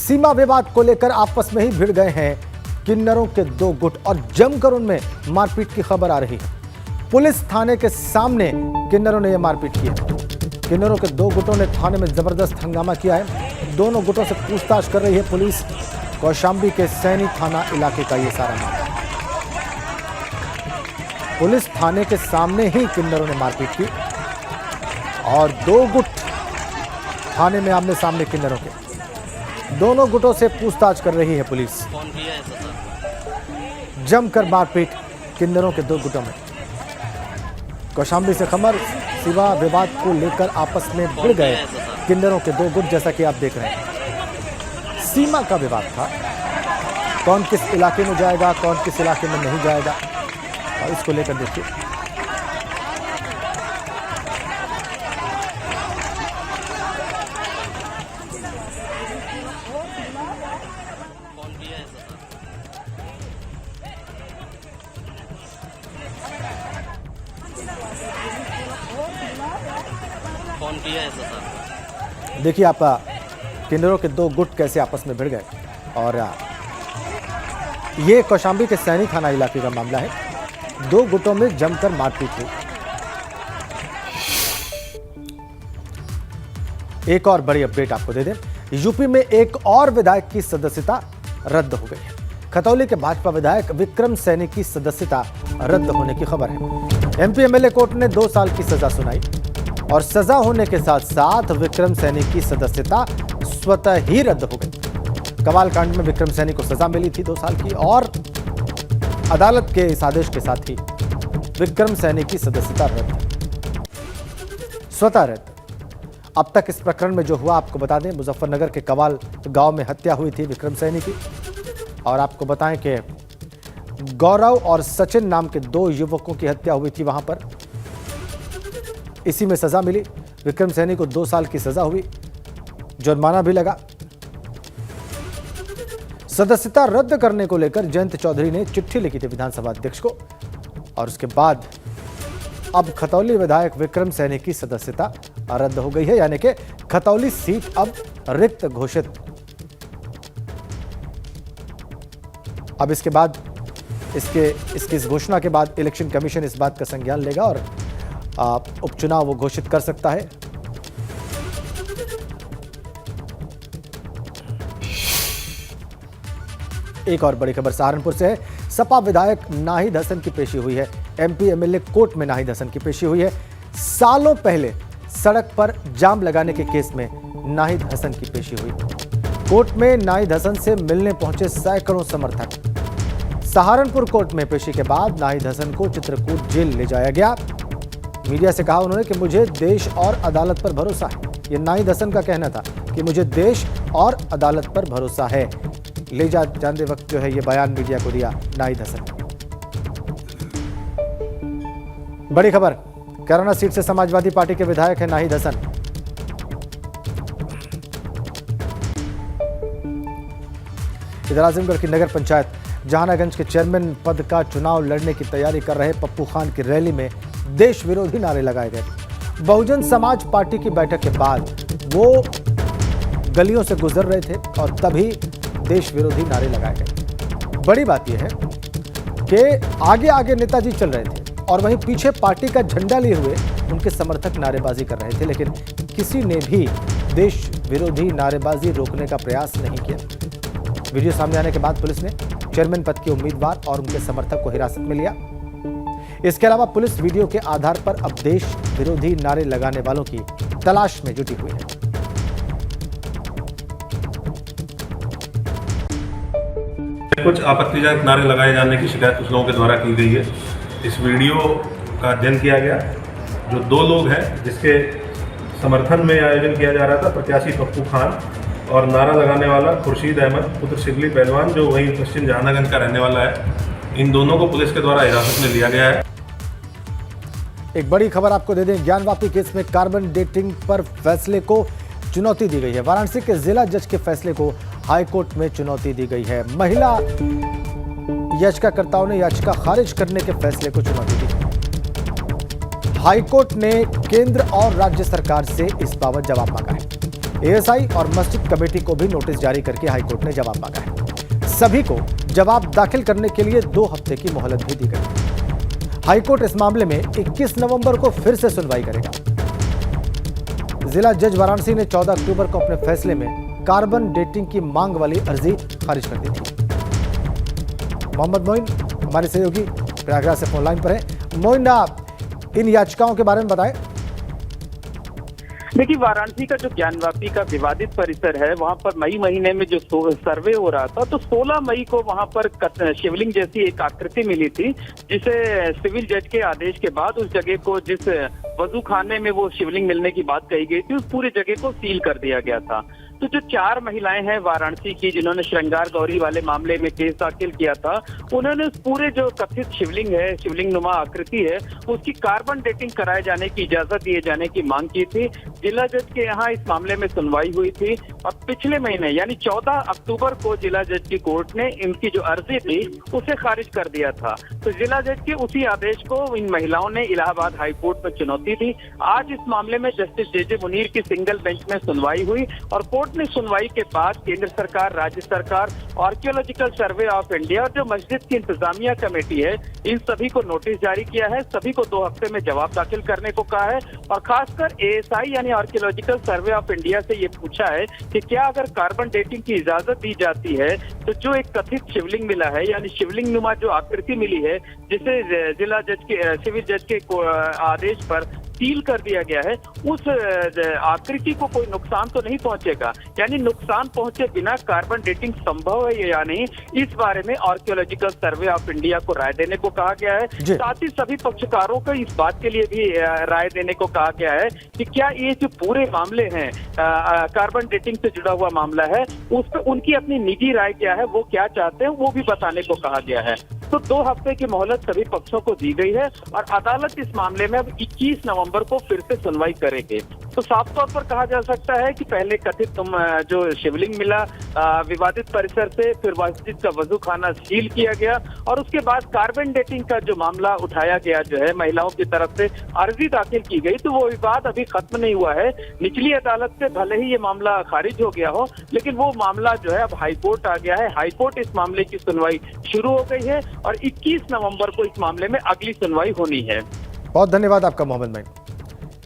सीमा विवाद को लेकर आपस में ही भिड़ गए हैं किन्नरों के दो गुट और जमकर उनमें मारपीट की खबर आ रही है। पुलिस थाने के सामने किन्नरों ने यह मारपीट की है। किन्नरों के दो गुटों ने थाने में जबरदस्त हंगामा किया है। दोनों गुटों से पूछताछ कर रही है पुलिस। कौशाम्बी के सैनी थाना इलाके का ये सारा मामला। पुलिस थाने के सामने ही किन्नरों ने मारपीट की और दो गुट थाने में आमने सामने किन्नरों के। दोनों गुटों से पूछताछ कर रही है पुलिस। जमकर मारपीट किन्नरों के दो गुटों में। कौशाम्बी से खबर, सीमा विवाद को लेकर आपस में भिड़ गए किन्नरों के दो गुट। जैसा कि आप देख रहे हैं, सीमा का विवाद था। कौन किस इलाके में जाएगा, कौन किस इलाके में नहीं जाएगा, और इसको लेकर देखिए। कौन किया है सर? देखिए आप, किन्नरों के दो गुट कैसे आपस में भिड़ गए। और ये कौशाम्बी के सैनी थाना इलाके का मामला है। दो गुटों में जमकर मारपीट हुई। एक और बड़ी अपडेट आपको दे दें, यूपी में एक और विधायक की सदस्यता रद्द हो गई है। खतौली के भाजपा विधायक विक्रम सैनी की सदस्यता रद्द होने की खबर है। एमपी एमएलए कोर्ट ने 2 साल की सजा सुनाई और सजा होने के साथ साथ विक्रम सैनी की सदस्यता स्वतः ही रद्द हो गई। कवाल कांड में विक्रम सैनी को सजा मिली थी 2 साल की और अदालत के इस आदेश के साथ ही विक्रम सैनी की सदस्यता रद्द, स्वतः रद्द। अब तक इस प्रकरण में जो हुआ आपको बता दें, मुजफ्फरनगर के कवाल गांव में हत्या हुई थी विक्रम सैनी की। और आपको बताएं कि गौरव और सचिन नाम के 2 युवकों की हत्या हुई थी वहां पर। इसी में सजा मिली। विक्रम सैनी को 2 साल की सजा हुई, जुर्माना भी लगा। सदस्यता रद्द करने को लेकर जयंत चौधरी ने चिट्ठी लिखी थी विधानसभा अध्यक्ष को और उसके बाद अब खतौली विधायक विक्रम सैनी की सदस्यता रद्द हो गई है, यानी कि खतौली सीट अब रिक्त घोषित। अब इसके बाद इस घोषणा के बाद इलेक्शन कमीशन इस बात का संज्ञान लेगा और उपचुनाव वो घोषित कर सकता है। एक और बड़ी खबर सहारनपुर से है। सपा विधायक नाहिद हसन की पेशी हुई है। एमपी एमएलए कोर्ट में नाहिद हसन की पेशी हुई है। सालों पहले सड़क पर जाम लगाने के केस में नाहिद हसन की पेशी हुई। कोर्ट में नाहिद हसन से मिलने पहुंचे सैकड़ों समर्थक। सहारनपुर कोर्ट में पेशी के बाद नाहिद हसन को चित्रकूट जेल ले जाया गया। मीडिया से कहा उन्होंने कि मुझे देश और अदालत पर भरोसा है। ये नाहिद हसन का कहना था कि मुझे देश और अदालत पर भरोसा है। ले जाते वक्त जो है ये बयान मीडिया को दिया नाहिद हसन। बड़ी खबर, कैराना सीट से समाजवादी पार्टी के विधायक है नाहिद हसन। इधर आजमगढ़ की नगर पंचायत जहानागंज के चेयरमैन पद का चुनाव लड़ने की तैयारी कर रहे पप्पू खान की रैली में देश विरोधी नारे लगाए गए। बहुजन समाज पार्टी की बैठक के बाद वो गलियों से गुजर रहे थे और तभी देश विरोधी नारे लगाए गए। बड़ी बात यह है कि आगे आगे नेताजी चल रहे थे और वहीं पीछे पार्टी का झंडा लिए हुए उनके समर्थक नारेबाजी कर रहे थे, लेकिन किसी ने भी देश विरोधी नारेबाजी रोकने का प्रयास नहीं किया। वीडियो सामने आने के बाद पुलिस ने चेयरमैन पद के उम्मीदवार और उनके समर्थक को हिरासत में लिया। इसके अलावा पुलिस वीडियो के आधार पर अब देश विरोधी नारे लगाने वालों की तलाश में जुटी हुई है। कुछ आपत्तिजनक नारे लगाए जाने की शिकायत कुछ लोगों के द्वारा की गई है। इस वीडियो का अध्ययन किया गया। जो 2 लोग हैं जिसके समर्थन में आयोजन किया जा रहा था, प्रत्याशी पप्पू खान और नारा लगाने वाला खुर्शीद अहमद पुत्र शिबली पहलवान, जो वहीं पश्चिम जहानागंज का रहने वाला है, इन दोनों को पुलिस के द्वारा हिरासत में लिया गया है। एक बड़ी खबर आपको दे दें, ज्ञानवापी केस में कार्बन डेटिंग पर फैसले को चुनौती दी गई है। वाराणसी के जिला जज के फैसले को हाईकोर्ट में चुनौती दी गई है। महिला याचिकाकर्ताओं ने याचिका खारिज करने के फैसले को चुनौती दी। हाईकोर्ट ने केंद्र और राज्य सरकार से इस बाबत जवाब मांगा है। एएसआई और मस्जिद कमेटी को भी नोटिस जारी करके हाईकोर्ट ने जवाब मांगा है। सभी को जवाब दाखिल करने के लिए 2 हफ्ते की मोहलत भी दी गई है। हाईकोर्ट इस मामले में 21 नवंबर को फिर से सुनवाई करेगा। जिला जज वाराणसी ने 14 अक्टूबर को अपने फैसले में कार्बन डेटिंग की मांग वाली अर्जी खारिज कर दी थी। मोहम्मद मोइन हमारे सहयोगी प्रयागराज से फोन लाइन पर है। मोइन, इन याचिकाओं के बारे में बताएं। देखिए, वाराणसी का जो ज्ञानवापी का विवादित परिसर है, वहां पर मई महीने में जो सर्वे हो रहा था, तो 16 मई को वहां पर शिवलिंग जैसी एक आकृति मिली थी, जिसे सिविल जज के आदेश के बाद उस जगह को, जिस वजू खाने में वो शिवलिंग मिलने की बात कही गई थी, उस पूरी जगह को सील कर दिया गया था। तो जो 4 महिलाएं हैं वाराणसी की, जिन्होंने श्रृंगार गौरी वाले मामले में केस दाखिल किया था, उन्होंने उस पूरे जो कथित शिवलिंग है, शिवलिंग नुमा आकृति है, उसकी कार्बन डेटिंग कराए जाने की इजाजत दिए जाने की मांग की थी। जिला जज के यहाँ इस मामले में सुनवाई हुई थी और पिछले महीने यानी 14 अक्टूबर को जिला जज की कोर्ट ने इनकी जो अर्जी थी उसे खारिज कर दिया था। तो जिला जज के उसी आदेश को इन महिलाओं ने इलाहाबाद हाई कोर्ट में चुनौती दी। आज इस मामले में जस्टिस जे मुनीर की सिंगल बेंच में सुनवाई हुई और कोर्ट ने सुनवाई के बाद केंद्र सरकार, राज्य सरकार, आर्कियोलॉजिकल सर्वे ऑफ इंडिया और जो मस्जिद की इंतजामिया कमेटी है, इन सभी को नोटिस जारी किया है। सभी को 2 हफ्ते में जवाब दाखिल करने को कहा है और खासकर एएसआई यानी आर्कियोलॉजिकल सर्वे ऑफ इंडिया से ये पूछा है कि क्या अगर कार्बन डेटिंग की इजाजत दी जाती है तो जो एक कथित शिवलिंग मिला है, यानी शिवलिंग नुमा जो आकृति मिली है, जिसे जिला जज के सिविल जज के आदेश पर सील कर दिया गया है, उस आकृति को कोई नुकसान तो नहीं पहुंचेगा, यानी नुकसान पहुंचे बिना कार्बन डेटिंग संभव है या नहीं, इस बारे में आर्कियोलॉजिकल सर्वे ऑफ इंडिया को राय देने को कहा गया है। साथ ही सभी पक्षकारों को इस बात के लिए भी राय देने को कहा गया है कि क्या ये जो पूरे मामले हैं, कार्बन डेटिंग से जुड़ा हुआ मामला है, उस पर उनकी अपनी निजी राय क्या है, वो क्या चाहते हैं, वो भी बताने को कहा गया है। तो 2 हफ्ते की मोहलत सभी पक्षों को दी गई है और अदालत इस मामले में अब 21 नवंबर को फिर से सुनवाई करेगी। तो साफ तौर पर कहा जा सकता है कि पहले कथित जो शिवलिंग मिला विवादित परिसर से, फिर मस्जिद का वजू खाना सील किया गया और उसके बाद कार्बन डेटिंग का जो मामला उठाया गया, जो है महिलाओं की तरफ से अर्जी दाखिल की गई, तो वो विवाद अभी खत्म नहीं हुआ है। निचली अदालत से भले ही ये मामला खारिज हो गया हो, लेकिन वो मामला जो है अब हाईकोर्ट आ गया है। हाईकोर्ट इस मामले की सुनवाई शुरू हो गई है और 21 नवंबर को इस मामले में अगली सुनवाई होनी है। बहुत धन्यवाद आपका मोहम्मद मोइन।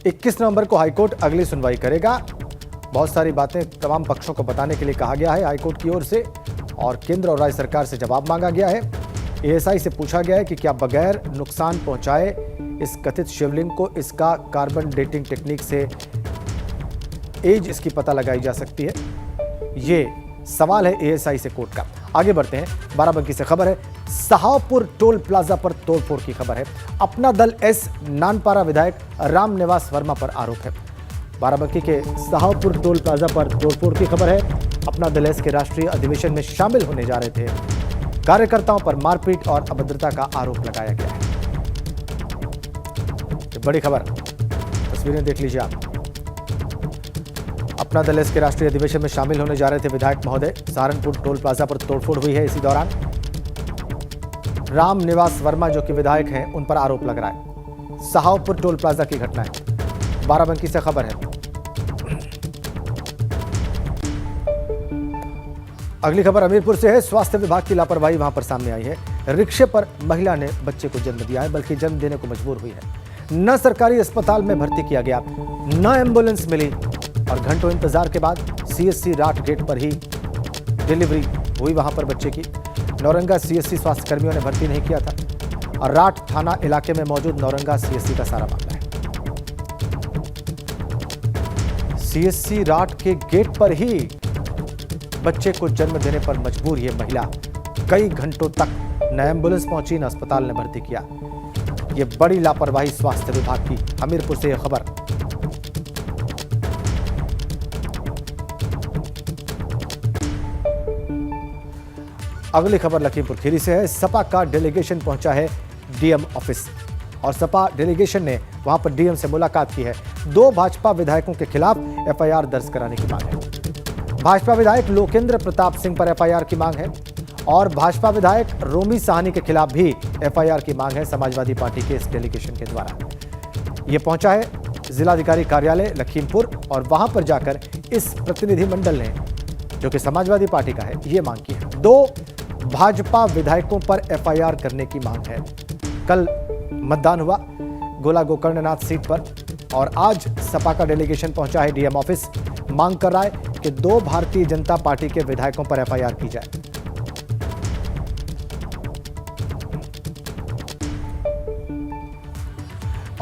21 नवंबर को हाईकोर्ट अगली सुनवाई करेगा। बहुत सारी बातें तमाम पक्षों को बताने के लिए कहा गया है हाईकोर्ट की ओर से और केंद्र और राज्य सरकार से जवाब मांगा गया है। एएसआई से पूछा गया है कि क्या बगैर नुकसान पहुंचाए इस कथित शिवलिंग को इसका कार्बन डेटिंग टेक्निक से एज इसकी पता लगाई जा सकती है। ये सवाल है एएसआई से कोर्ट का। आगे बढ़ते हैं। बाराबंकी से खबर है, साहावपुर टोल प्लाजा पर तोड़फोड़ की खबर है। अपना दल एस नानपारा विधायक रामनिवास वर्मा पर आरोप है। बाराबंकी के साहावपुर टोल प्लाजा पर तोड़फोड़ की खबर है। अपना दल एस के राष्ट्रीय अधिवेशन में शामिल होने जा रहे थे कार्यकर्ताओं पर मारपीट और अभद्रता का आरोप लगाया गया है। बड़ी खबर, तस्वीरें देख लीजिए आप। अपना दल एस के राष्ट्रीय अधिवेशन में शामिल होने जा रहे थे विधायक महोदय। सहारनपुर टोल प्लाजा पर तोड़फोड़ हुई है। इसी दौरान रामनिवास वर्मा जो कि विधायक हैं, उन पर आरोप लग रहा है। साहावपुर टोल प्लाजा की घटना है। बाराबंकी से खबर है। अगली खबर हमीरपुर से है। स्वास्थ्य विभाग की लापरवाही वहां पर सामने आई है। रिक्शे पर महिला ने बच्चे को जन्म दिया है, बल्कि जन्म देने को मजबूर हुई है। न सरकारी अस्पताल में भर्ती किया गया, न एम्बुलेंस मिली और घंटों इंतजार के बाद सीएससी राट गेट पर ही डिलीवरी हुई वहां पर बच्चे की। नौरंगा सीएससी स्वास्थ्य कर्मियों ने भर्ती नहीं किया था और राट थाना इलाके में मौजूद नौरंगा सीएससी का सारा मामला है। सीएससी राट के गेट पर ही बच्चे को जन्म देने पर मजबूर ये महिला। कई घंटों तक न एम्बुलेंस पहुंची, न अस्पताल ने भर्ती किया। ये बड़ी लापरवाही स्वास्थ्य विभाग की। हमीरपुर से यह खबर। अगली खबर लखीमपुर खीरी से है। सपा का डेलीगेशन पहुंचा है डीएम ऑफिस और सपा डेलीगेशन ने वहां पर डीएम से मुलाकात की है। 2 भाजपा विधायकों के खिलाफ एफआईआर दर्ज कराने की मांग है। भाजपा विधायक लोकेंद्र प्रताप सिंह पर एफआईआर की मांग है और भाजपा विधायक रोमी साहनी के खिलाफ भी एफआईआर की मांग है। समाजवादी पार्टी के इस डेलीगेशन के द्वारा ये पहुंचा है जिलाधिकारी कार्यालय लखीमपुर और वहां पर जाकर इस प्रतिनिधिमंडल ने, जो कि समाजवादी पार्टी का है, ये मांग की है। 2 भाजपा विधायकों पर एफआईआर करने की मांग है। कल मतदान हुआ गोला गोकर्णनाथ सीट पर और आज सपा का डेलीगेशन पहुंचा है डीएम ऑफिस, मांग कर रहा है कि 2 भारतीय जनता पार्टी के विधायकों पर एफआईआर की जाए।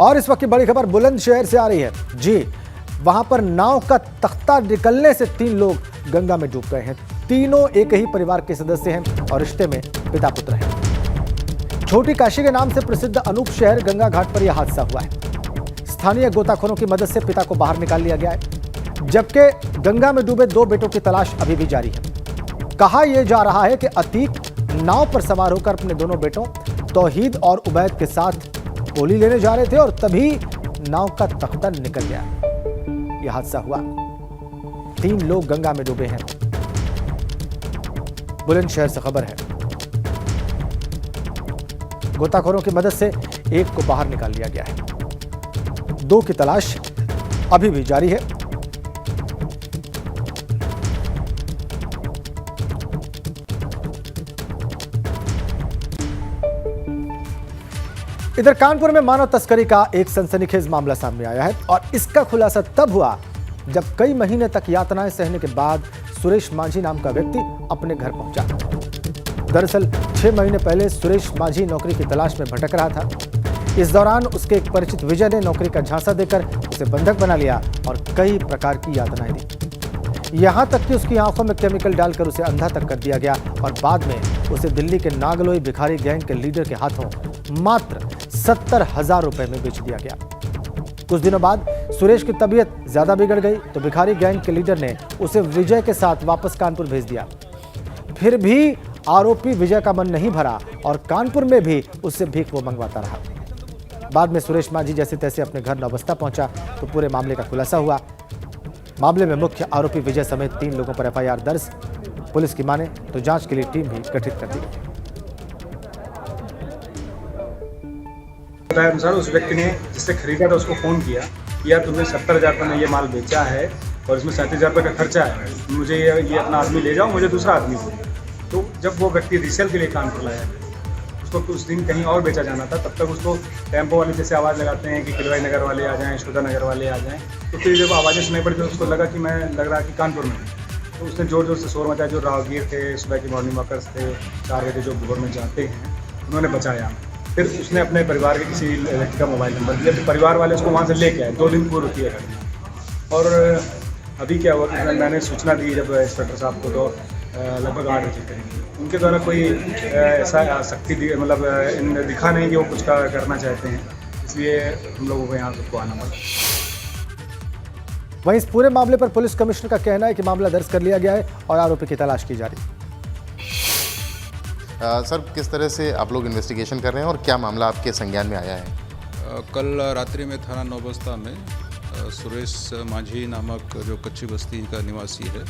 और इस वक्त की बड़ी खबर बुलंदशहर से आ रही है। जी, वहां पर नाव का तख्ता निकलने से 3 लोग गंगा में डूब गए हैं। तीनों एक ही परिवार के सदस्य हैं और रिश्ते में पिता पुत्र हैं। छोटी काशी के नाम से प्रसिद्ध अनूप शहर गंगा घाट पर यह हादसा हुआ है। स्थानीय गोताखोरों की मदद से पिता को बाहर निकाल लिया गया है, जबकि गंगा में डूबे 2 बेटों की तलाश अभी भी जारी है। कहा यह जा रहा है कि अतीक नाव पर सवार होकर अपने दोनों बेटों तौहीद और उबैद के साथ गोली लेने जा रहे थे और तभी नाव का तख्ता निकल गया। यह हादसा हुआ, 3 लोग गंगा में डूबे हैं। बुलंदशहर से खबर है। गोताखोरों की मदद से एक को बाहर निकाल लिया गया है। 2 की तलाश अभी भी जारी है। इधर कानपुर में मानव तस्करी का एक सनसनीखेज मामला सामने आया है और इसका खुलासा तब हुआ जब कई महीने तक यातनाएं सहने के बाद सुरेश माझी नाम का व्यक्ति अपने घर पहुंचा। दरअसल 6 महीने पहले सुरेश माझी नौकरी की तलाश में भटक रहा था। इस दौरान उसके एक परिचित विजय ने नौकरी का झांसा देकर उसे बंधक बना लिया और कई प्रकार की यातनाएं दी। यहां तक कि उसकी आंखों में केमिकल डालकर उसे अंधा तक कर दिया गया और बाद में उसे दिल्ली के नागलोई भिखारी गैंग के लीडर के हाथों मात्र 70,000 रुपए में बेच दिया गया। कुछ दिनों बाद सुरेश की तबीयत ज्यादा बिगड़ गई तो भिखारी गैंग के लीडर ने उसे विजय के साथ वापस कानपुर भेज दिया। फिर भी आरोपी विजय का मन नहीं भरा और कानपुर में भी उससे भीख वो मंगवाता रहा। बाद में सुरेश माझी जैसे तैसे अपने घर नौबस्ता पहुंचा तो पूरे मामले का खुलासा हुआ। मामले में मुख्य आरोपी विजय समेत 3 लोगों पर एफआईआर दर्ज। पुलिस की माने तो जांच के लिए टीम भी गठित कर दी गई। बताया अनुसार उस व्यक्ति ने जिससे खरीदा था उसको फ़ोन किया कि यार तुमने 70,000 रुपये में ये माल बेचा है और इसमें 37,000 रुपये का खर्चा है, मुझे ये अपना आदमी ले जाओ, मुझे दूसरा आदमी दो। तो जब वो व्यक्ति रीसेल के लिए कानपुर लाया, उसको उस दिन कहीं और बेचा जाना था, तब तक उसको टेम्पो वाले जैसे आवाज़ लगाते हैं कि किलवाई नगर वाले आ जाएँ, यशोदा नगर वाले आ जाएँ। तो फिर जब आवाज़ें सुनाई पड़ी तो उसको लगा कि मैं लग रहा कि कानपुर में। तो उसने ज़ोर ज़ोर से शोर मचाया। जो राहगीर थे, सुबह की मॉर्निंग वॉकर्स थे, 4 बजे जो भोर में जाते हैं, उन्होंने बचाया। फिर उसने अपने परिवार के किसी व्यक्ति का मोबाइल नंबर दिया, तो परिवार वाले उसको वहाँ से लेके आए। 2 दिन पूर्व किया घटना। और अभी क्या हुआ कि मैंने सूचना दी जब इंस्पेक्टर साहब को, तो लगभग 8 बजे करीब उनके द्वारा कोई ऐसा शक्ति मतलब दिखा नहीं कि वो कुछ करना चाहते हैं, इसलिए हम लोगों को यहाँ सबको आना पड़ा। वहीं इस पूरे मामले पर पुलिस कमिश्नर का कहना है कि मामला दर्ज कर लिया गया है और आरोपी की तलाश की जा रही है। सर, किस तरह से आप लोग इन्वेस्टिगेशन कर रहे हैं और क्या मामला आपके संज्ञान में आया है? कल रात्रि में थाना नौबस्ता में सुरेश माझी नामक जो कच्ची बस्ती का निवासी है,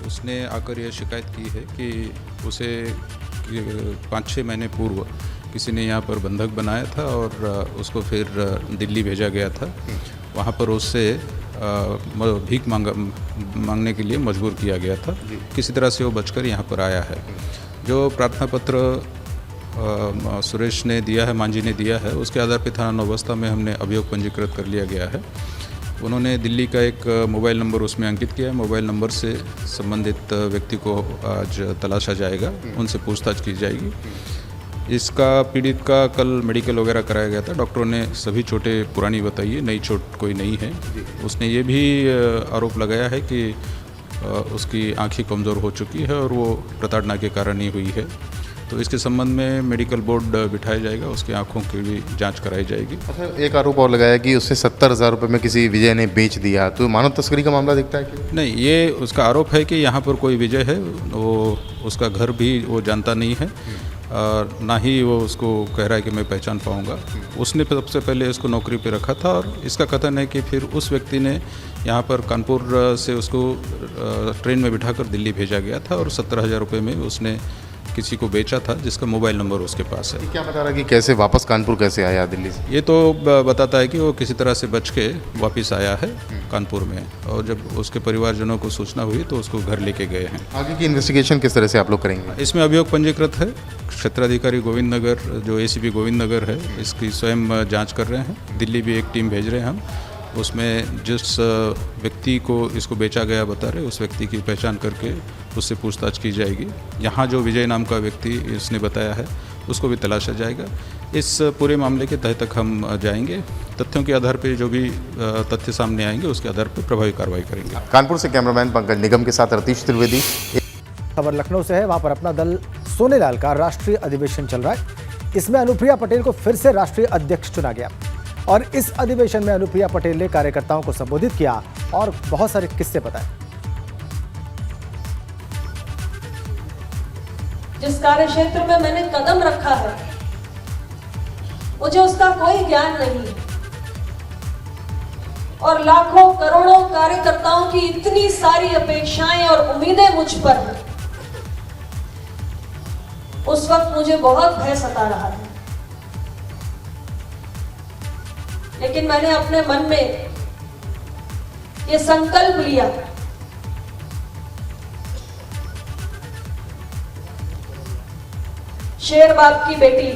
उसने आकर यह शिकायत की है कि उसे 5-6 महीने पूर्व किसी ने यहाँ पर बंधक बनाया था और उसको फिर दिल्ली भेजा गया था। वहाँ पर उससे भीख मांगने के लिए मजबूर किया गया था। किसी तरह से वो बचकर यहाँ पर आया है। जो प्रार्थना पत्र सुरेश ने दिया है, मांझी ने दिया है, उसके आधार पर थाना नौबस्ता में हमने अभियोग पंजीकृत कर लिया गया है। उन्होंने दिल्ली का एक मोबाइल नंबर उसमें अंकित किया है। मोबाइल नंबर से संबंधित व्यक्ति को आज तलाशा जाएगा, उनसे पूछताछ की जाएगी। इसका पीड़ित का कल मेडिकल वगैरह कराया गया था। डॉक्टरों ने सभी चोटें पुरानी बताई है, नई चोट कोई नहीं है। उसने ये भी आरोप लगाया है कि उसकी आँखें कमज़ोर हो चुकी है और वो प्रताड़ना के कारण ही हुई है। तो इसके संबंध में मेडिकल बोर्ड बिठाया जाएगा, उसकी आंखों की भी जांच कराई जाएगी। अच्छा, एक आरोप और लगाया कि उससे 70,000 रुपये में किसी विजय ने बेच दिया, तो मानव तस्करी का मामला दिखता है कि नहीं? ये उसका आरोप है कि यहाँ पर कोई विजय है, वो उसका घर भी वो जानता नहीं है और ना ही वो उसको कह रहा है कि मैं पहचान पाऊँगा। उसने सबसे पहले इसको नौकरी पे रखा था और इसका कथन है कि फिर उस व्यक्ति ने यहाँ पर कानपुर से उसको ट्रेन में बिठाकर दिल्ली भेजा गया था और 70,000 रुपये में उसने किसी को बेचा था जिसका मोबाइल नंबर उसके पास है। क्या बता रहा है कि कैसे वापस कानपुर कैसे आया दिल्ली से? ये तो बताता है कि वो किसी तरह से बच के वापस आया है कानपुर में, और जब उसके परिवारजनों को सूचना हुई तो उसको घर लेके गए हैं। आगे की इन्वेस्टिगेशन किस तरह से आप लोग करेंगे? इसमें अभियोग पंजीकृत है। क्षेत्राधिकारी गोविंद नगर, जो एसीपी गोविंद नगर है, इसकी स्वयं जांच कर रहे हैं। दिल्ली भी एक टीम भेज रहे हैं हम। उसमें जिस व्यक्ति को इसको बेचा गया बता रहे, उस व्यक्ति की पहचान करके उससे पूछताछ की जाएगी। यहाँ जो विजय नाम का व्यक्ति इसने बताया है उसको भी तलाशा जाएगा। इस पूरे मामले के तह तक हम जाएंगे। तथ्यों के आधार पर जो भी तथ्य सामने आएंगे उसके आधार पर प्रभावी कार्रवाई करेंगे। कानपुर से कैमरामैन पंकज निगम के साथ रतीश त्रिवेदी। खबर लखनऊ से है। वहां पर अपना दल सोनेलाल का राष्ट्रीय अधिवेशन चल रहा है। इसमें अनुप्रिया पटेल को फिर से राष्ट्रीय अध्यक्ष चुना गया और इस अधिवेशन में अनुप्रिया पटेल ने कार्यकर्ताओं को संबोधित किया और बहुत सारे किस्से बताए। जिस कार्य क्षेत्र में मैंने कदम रखा है मुझे उसका कोई ज्ञान नहीं है, और लाखों करोड़ों कार्यकर्ताओं की इतनी सारी अपेक्षाएं और उम्मीदें मुझ पर हैं। उस वक्त मुझे बहुत भय सता रहा था, लेकिन मैंने अपने मन में ये संकल्प लिया शेर बाप की बेटी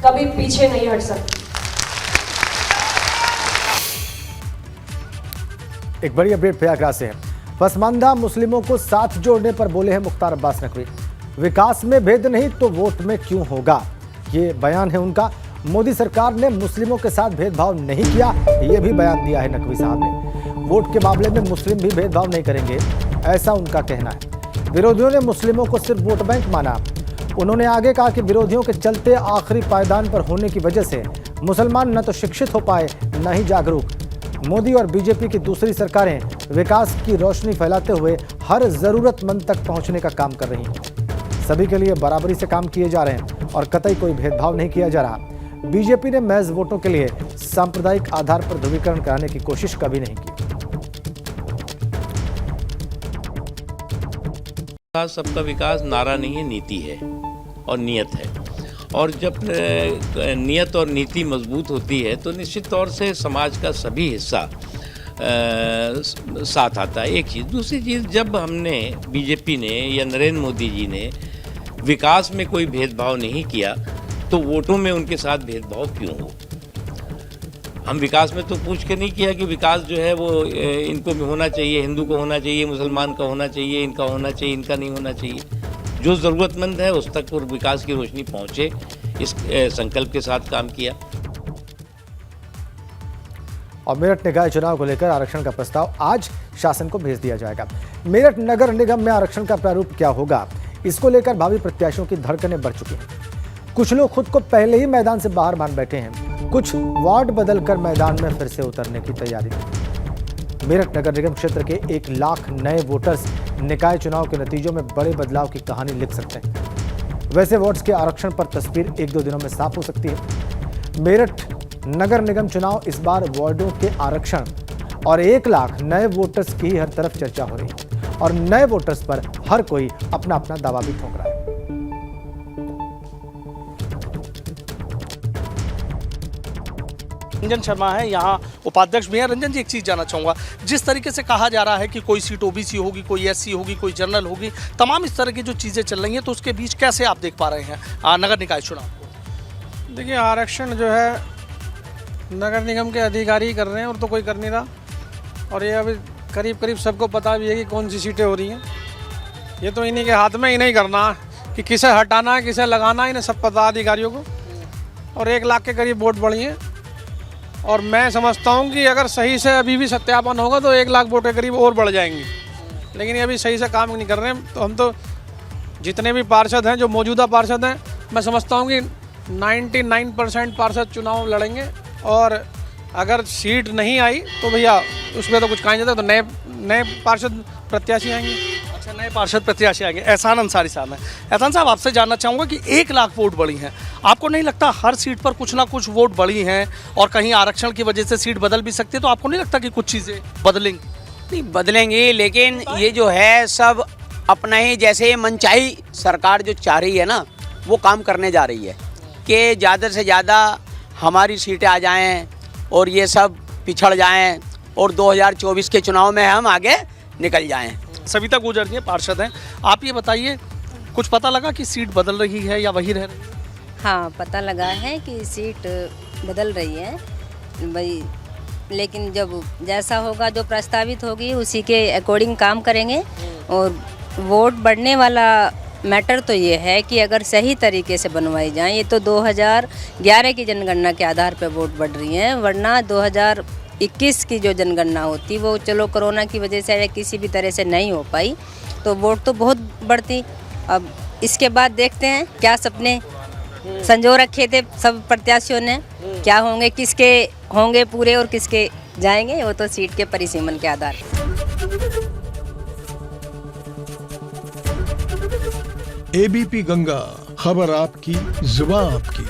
कभी पीछे नहीं हट सकती। एक बड़ी अपडेट प्रयागराज से है। पसमानदा मुस्लिमों को साथ जोड़ने पर बोले हैं मुख्तार अब्बास नकवी। विकास में भेद नहीं तो वोट में क्यों होगा, ये बयान है उनका। मोदी सरकार ने मुस्लिमों के साथ भेदभाव नहीं किया, ये भी बयान दिया है नकवी साहब ने। वोट के मामले में मुस्लिम भी भेदभाव नहीं करेंगे, ऐसा उनका कहना है। विरोधियों ने मुस्लिमों को सिर्फ वोट बैंक माना। उन्होंने आगे कहा कि विरोधियों के चलते आखिरी पायदान पर होने की वजह से मुसलमान न तो शिक्षित हो पाए न ही जागरूक। मोदी और बीजेपी की दूसरी सरकारें विकास की रोशनी फैलाते हुए हर जरूरतमंद तक पहुंचने का काम कर रही हैं। सभी के लिए बराबरी से काम किए जा रहे हैं और कतई कोई भेदभाव नहीं किया जा रहा। बीजेपी ने महज वोटों के लिए सांप्रदायिक आधार पर ध्रुवीकरण कराने की कोशिश कभी नहीं की। सबका विकास नारा नहीं है, नीति है और नियत है। और जब नियत और नीति मजबूत होती है तो निश्चित तौर से समाज का सभी हिस्सा साथ आता है। एक चीज़। दूसरी चीज़, जब हमने बीजेपी ने या नरेंद्र मोदी जी ने विकास में कोई भेदभाव नहीं किया तो वोटों में उनके साथ भेदभाव क्यों हो। हम विकास में तो पूछ के नहीं किया कि विकास जो है वो इनको भी होना चाहिए, हिंदू को होना चाहिए, मुसलमान का होना चाहिए, इनका होना चाहिए, इनका नहीं होना चाहिए। जो ज़रूरतमंद है उस तक और विकास की रोशनी पहुँचे, इस संकल्प के साथ काम किया। और मेरठ निकाय चुनाव को लेकर आरक्षण का प्रस्ताव आज शासन को भेज दिया जाएगा। मेरठ नगर निगम में आरक्षण का प्रारूप क्या होगा, इसको लेकर भावी प्रत्याशियों की धड़कनें बढ़ चुकी हैं। कुछ लोग खुद को पहले ही मैदान से बाहर मान बैठे हैं, कुछ वार्ड बदलकर मैदान में फिर से उतरने की तैयारी में। मेरठ नगर निगम क्षेत्र के 1 लाख नए वोटर्स निकाय चुनाव के नतीजों में बड़े बदलाव की कहानी लिख सकते हैं। वैसे वोट्स के आरक्षण पर तस्वीर 1-2 दिनों में साफ हो सकती है। मेरठ नगर निगम चुनाव इस बार वार्डों के आरक्षण और 1 लाख नए वोटर्स की हर तरफ चर्चा हो रही है और नए वोटर्स पर हर कोई अपना अपना दावा भी ठोक रहा है। रंजन शर्मा है, यहाँ उपाध्यक्ष भी हैं। रंजन जी, एक चीज़ जानना चाहूँगा, जिस तरीके से कहा जा रहा है कि कोई सीट ओबीसी होगी, कोई एससी होगी, कोई जनरल होगी, तमाम इस तरह की जो चीज़ें चल रही हैं, तो उसके बीच कैसे आप देख पा रहे हैं नगर निकाय चुनाव को? देखिए, आरक्षण जो है नगर निगम के अधिकारी कर रहे हैं और तो कोई कर नहीं रहा। और ये अभी करीब करीब सबको पता भी है कि कौन सी सीटें हो रही हैं। ये तो इन्हीं के हाथ में, इन्हें करना कि किसे हटाना है, किसे लगाना है, इन्हें सब पता अधिकारियों को। और 1 लाख के करीब वोट बढ़ी हैं और मैं समझता हूँ कि अगर सही से अभी भी सत्यापन होगा तो 1 लाख वोट के करीब और बढ़ जाएंगी। लेकिन ये अभी सही से काम नहीं कर रहे हैं। तो हम तो जितने भी पार्षद हैं, जो मौजूदा पार्षद हैं, मैं समझता हूँ कि 99% पार्षद चुनाव लड़ेंगे। और अगर सीट नहीं आई तो भैया उसमें तो कुछ कहा नहीं जाता, तो नए पार्षद प्रत्याशी आएंगे। अच्छा, नए पार्षद प्रत्याशी आएंगे। एहसान अंसारी साहब हैं। एहसान साहब, आपसे जानना चाहूँगा कि 1 लाख वोट बढ़ी हैं, आपको नहीं लगता हर सीट पर कुछ ना कुछ वोट बढ़ी हैं और कहीं आरक्षण की वजह से सीट बदल भी सकती है, तो आपको नहीं लगता कि कुछ चीज़ें बदलेंगी? नहीं बदलेंगी, लेकिन ये जो है सब अपना ही जैसे ये मनचाही सरकार जो चाह रही है ना, वो काम करने जा रही है कि ज़्यादा से ज़्यादा हमारी सीटें आ जाएं और ये सब पिछड़ जाएं और 2024 के चुनाव में हम आगे निकल जाएं। सविता गुर्जर जी पार्षद हैं, आप ये बताइए, कुछ पता लगा कि सीट बदल रही है या वही रह रही है? हाँ, पता लगा है कि सीट बदल रही है भाई, लेकिन जब जैसा होगा, जो प्रस्तावित होगी उसी के अकॉर्डिंग काम करेंगे। और वोट बढ़ने वाला मैटर तो ये है कि अगर सही तरीके से बनवाई जाए, ये तो 2011 की जनगणना के आधार पर वोट बढ़ रही हैं, वरना 2021 की जो जनगणना होती वो चलो कोरोना की वजह से या किसी भी तरह से नहीं हो पाई, तो वोट तो बहुत बढ़ती। अब इसके बाद देखते हैं क्या सपने संजो रखे थे सब प्रत्याशियों ने, क्या होंगे, किसके होंगे पूरे और किसके जाएंगे, वो तो सीट के परिसीमन के आधार पर। एबीपी गंगा, खबर आपकी, जुबान आपकी।